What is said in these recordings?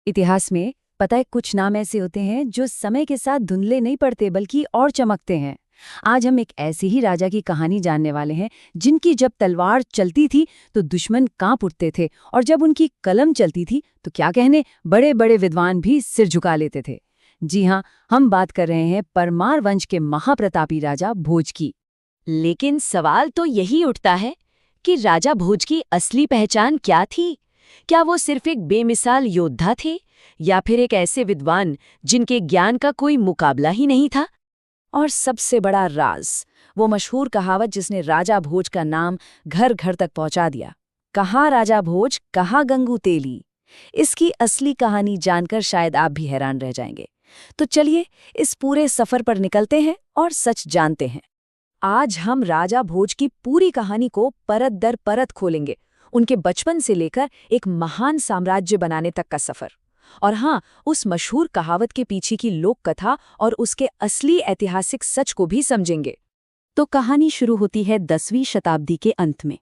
इतिहास में पता है कुछ नाम ऐसे होते हैं जो समय के साथ धुंधले नहीं पड़ते बल्कि और चमकते हैं। आज हम एक ऐसे ही राजा की कहानी जानने वाले हैं जिनकी जब तलवार चलती थी तो दुश्मन कांप उठते थे और जब उनकी कलम चलती थी तो क्या कहने बड़े बड़े विद्वान भी सिर झुका लेते थे। जी हाँ, हम बात कर रहे हैं परमार वंश के महाप्रतापी राजा भोज की। लेकिन सवाल तो यही उठता है कि राजा भोज की असली पहचान क्या थी? क्या वो सिर्फ एक बेमिसाल योद्धा थे या फिर एक ऐसे विद्वान जिनके ज्ञान का कोई मुकाबला ही नहीं था? और सबसे बड़ा राज, वो मशहूर कहावत जिसने राजा भोज का नाम घर घर तक पहुंचा दिया, कहाँ राजा भोज कहाँ गंगू तेली। इसकी असली कहानी जानकर शायद आप भी हैरान रह जाएंगे। तो चलिए इस पूरे सफर पर निकलते हैं और सच जानते हैं। आज हम राजा भोज की पूरी कहानी को परत दर परत खोलेंगे, उनके बचपन से लेकर एक महान साम्राज्य बनाने तक का सफर। और हाँ, उस मशहूर कहावत के पीछे की लोक कथा और उसके असली ऐतिहासिक सच को भी समझेंगे। तो कहानी शुरू होती है 10वीं शताब्दी के अंत में।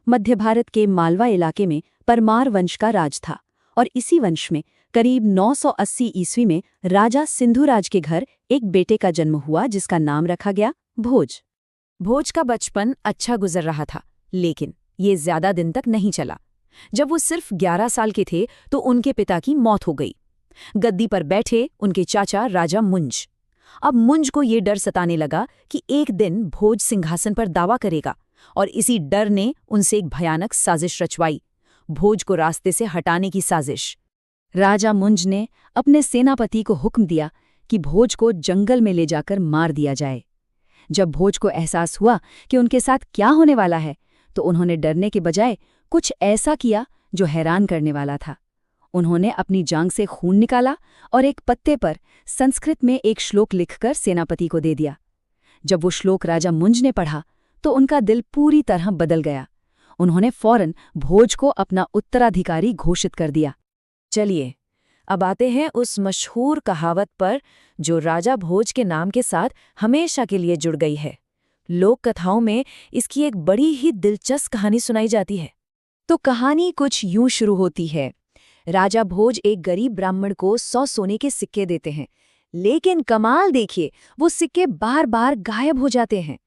मध्य भारत के मालवा इलाके में परमार वंश का राज था और इसी वंश में करीब 980 ईस्वी में राजा सिंधुराज के घर एक बेटे का जन्म हुआ जिसका नाम रखा गया भोज। भोज का बचपन अच्छा गुजर रहा था, लेकिन ये ज्यादा दिन तक नहीं चला। जब वो सिर्फ 11 साल के थे तो उनके पिता की मौत हो गई। गद्दी पर बैठे उनके चाचा राजा मुंज। अब मुंज को ये डर सताने लगा कि एक दिन भोज सिंहासन पर दावा करेगा, और इसी डर ने उनसे एक भयानक साजिश रचवाई, भोज को रास्ते से हटाने की साजिश। राजा मुंज ने अपने सेनापति को हुक्म दिया कि भोज को जंगल में ले जाकर मार दिया जाए। जब भोज को एहसास हुआ कि उनके साथ क्या होने वाला है, तो उन्होंने डरने के बजाय कुछ ऐसा किया जो हैरान करने वाला था। उन्होंने अपनी जांघ से खून निकाला और एक पत्ते पर संस्कृत में एक श्लोक लिखकर सेनापति को दे दिया। जब वो श्लोक राजा मुंज ने पढ़ा तो उनका दिल पूरी तरह बदल गया। उन्होंने फौरन भोज को अपना उत्तराधिकारी घोषित कर दिया। चलिए अब आते हैं उस मशहूर कहावत पर जो राजा भोज के नाम के साथ हमेशा के लिए जुड़ गई है। लोक कथाओं में इसकी एक बड़ी ही दिलचस्प कहानी सुनाई जाती है। तो कहानी कुछ यूं शुरू होती है। राजा भोज एक गरीब ब्राह्मण को 100 सोने के सिक्के देते हैं, लेकिन कमाल देखिए, वो सिक्के बार बार गायब हो जाते हैं।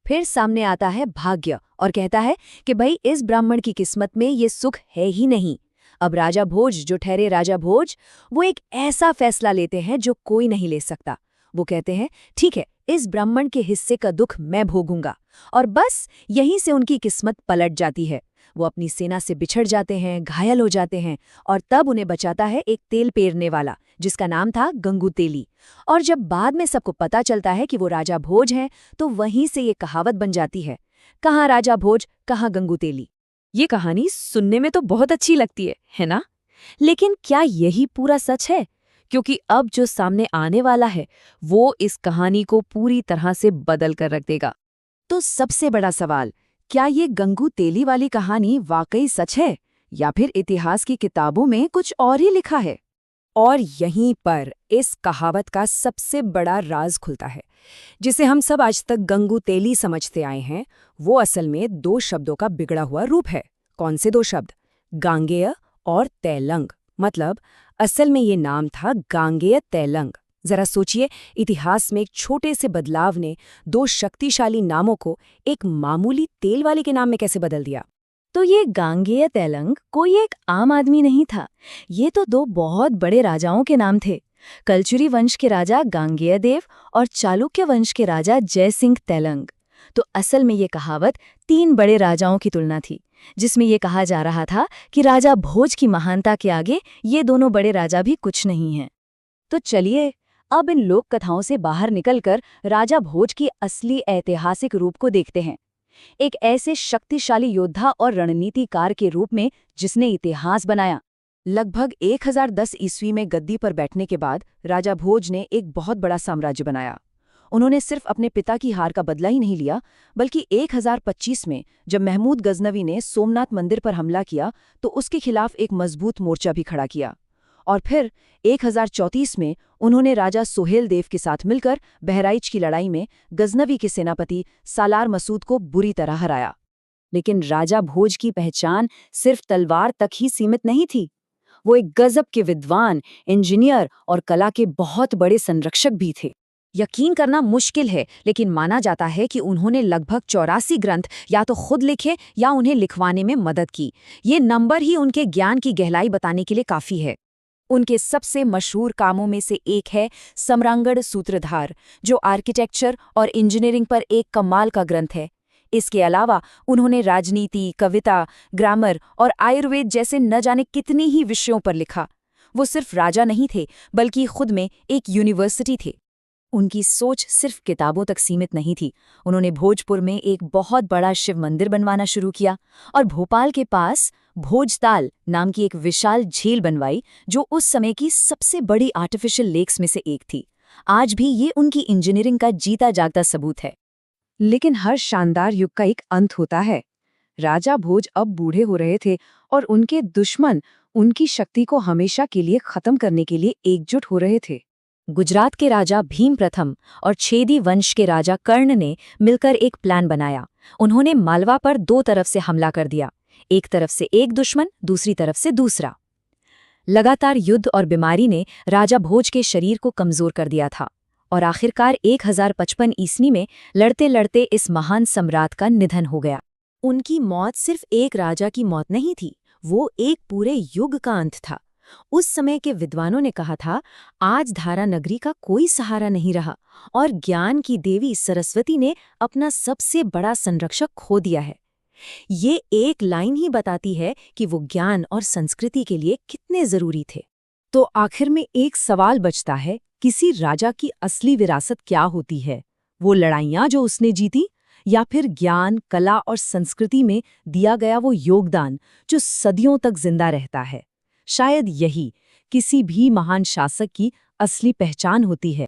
फिर सामने आता है भाग्य और कहता है कि भाई इस ब्राह्मण की किस्मत में ये सुख है ही नहीं। अब राजा भोज, जो ठहरे राजा भोज, वो एक ऐसा फैसला लेते हैं जो कोई नहीं ले सकता। वो कहते हैं ठीक है, इस ब्राह्मण के हिस्से का दुख मैं भोगूंगा। और बस यहीं से उनकी किस्मत पलट जाती है। वो अपनी सेना से बिछड़ जाते हैं, घायल हो जाते हैं, और तब उन्हें बचाता है एक तेल पेरने वाला जिसका नाम था गंगू तेली। और जब बाद में सबको पता चलता है कि वो राजा भोज हैं, तो वहीं से ये कहावत बन जाती है, कहाँ राजा भोज कहाँ गंगू तेली। ये कहानी सुनने में तो बहुत अच्छी लगती है ना? लेकिन क्या यही पूरा सच है? क्योंकि अब जो सामने आने वाला है वो इस कहानी को पूरी तरह से बदल कर रख देगा। तो सबसे बड़ा सवाल, क्या ये गंगू तेली वाली कहानी वाकई सच है या फिर इतिहास की किताबों में कुछ और ही लिखा है? और यहीं पर इस कहावत का सबसे बड़ा राज खुलता है। जिसे हम सब आज तक गंगू तेली समझते आए हैं, वो असल में 2 शब्दों का बिगड़ा हुआ रूप है। कौन से 2 शब्द? गांगेय और तैलंग। मतलब असल में ये नाम था गांगेय तैलंग। जरा सोचिए, इतिहास में एक छोटे से बदलाव ने 2 शक्तिशाली नामों को एक मामूली तेल वाले के नाम में कैसे बदल दिया। तो ये गांगेय तैलंग कोई एक आम आदमी नहीं था, ये तो 2 बहुत बड़े राजाओं के नाम थे। कलचुरी वंश के राजा गांगेय देव और चालुक्य वंश के राजा जयसिंह तैलंग। तो असल में ये कहावत 3 बड़े राजाओं की तुलना थी, जिसमें ये कहा जा रहा था कि राजा भोज की महानता के आगे ये दोनों बड़े राजा भी कुछ नहीं हैं। तो चलिए अब इन लोक कथाओं से बाहर निकलकर राजा भोज की असली ऐतिहासिक रूप को देखते हैं। एक ऐसे शक्तिशाली योद्धा और रणनीतिकार के रूप में जिसने इतिहास बनाया। लगभग 1010 ईस्वी में गद्दी पर बैठने के बाद राजा भोज ने एक बहुत बड़ा साम्राज्य बनाया। उन्होंने सिर्फ अपने पिता की हार का बदला ही नहीं लिया, बल्कि 1025 में जब महमूद गजनवी ने सोमनाथ मंदिर पर हमला किया तो उसके खिलाफ एक मजबूत मोर्चा भी खड़ा किया। और फिर 1034 में उन्होंने राजा सोहेल देव के साथ मिलकर बहराइच की लड़ाई में गजनवी के सेनापति सालार मसूद को बुरी तरह हराया। लेकिन राजा भोज की पहचान सिर्फ तलवार तक ही सीमित नहीं थी। वो एक गजब के विद्वान, इंजीनियर और कला के बहुत बड़े संरक्षक भी थे। यकीन करना मुश्किल है, लेकिन माना जाता है कि उन्होंने लगभग 84 ग्रंथ या तो खुद लिखे या उन्हें लिखवाने में मदद की। ये नंबर ही उनके ज्ञान की गहराई बताने के लिए काफी है। उनके सबसे मशहूर कामों में से एक है सम्रांगण सूत्रधार, जो आर्किटेक्चर और इंजीनियरिंग पर एक कमाल का ग्रंथ है। इसके अलावा उन्होंने राजनीति, कविता, ग्रामर और आयुर्वेद जैसे न जाने कितनी ही विषयों पर लिखा। वो सिर्फ राजा नहीं थे, बल्कि खुद में एक यूनिवर्सिटी थे। उनकी सोच सिर्फ किताबों तक सीमित नहीं थी। उन्होंने भोजपुर में एक बहुत बड़ा शिव मंदिर बनवाना शुरू किया और भोपाल के पास भोजताल नाम की एक विशाल झील बनवाई, जो उस समय की सबसे बड़ी आर्टिफिशियल लेक्स में से एक थी। आज भी ये उनकी इंजीनियरिंग का जीता जागता सबूत है। लेकिन हर शानदार युग का एक अंत होता है। राजा भोज अब बूढ़े हो रहे थे और उनके दुश्मन उनकी शक्ति को हमेशा के लिए खत्म करने के लिए एकजुट हो रहे थे। गुजरात के राजा भीम प्रथम और छेदी वंश के राजा कर्ण ने मिलकर एक प्लान बनाया। उन्होंने मालवा पर दो तरफ से हमला कर दिया, एक तरफ से एक दुश्मन, दूसरी तरफ से दूसरा। लगातार युद्ध और बीमारी ने राजा भोज के शरीर को कमजोर कर दिया था और आखिरकार 1055 ईस्वी में लड़ते लड़ते इस महान सम्राट का निधन हो गया। उनकी मौत सिर्फ एक राजा की मौत नहीं थी, वो एक पूरे युग का अंत था। उस समय के विद्वानों ने कहा था, आज धारा नगरी का कोई सहारा नहीं रहा और ज्ञान की देवी सरस्वती ने अपना सबसे बड़ा संरक्षक खो दिया है। ये एक लाइन ही बताती है कि वो ज्ञान और संस्कृति के लिए कितने जरूरी थे। तो आखिर में एक सवाल बचता है, किसी राजा की असली विरासत क्या होती है? वो लड़ाइयाँ जो उसने जीती, या फिर ज्ञान, कला और संस्कृति में दिया गया वो योगदान जो सदियों तक जिंदा रहता है? शायद यही किसी भी महान शासक की असली पहचान होती है।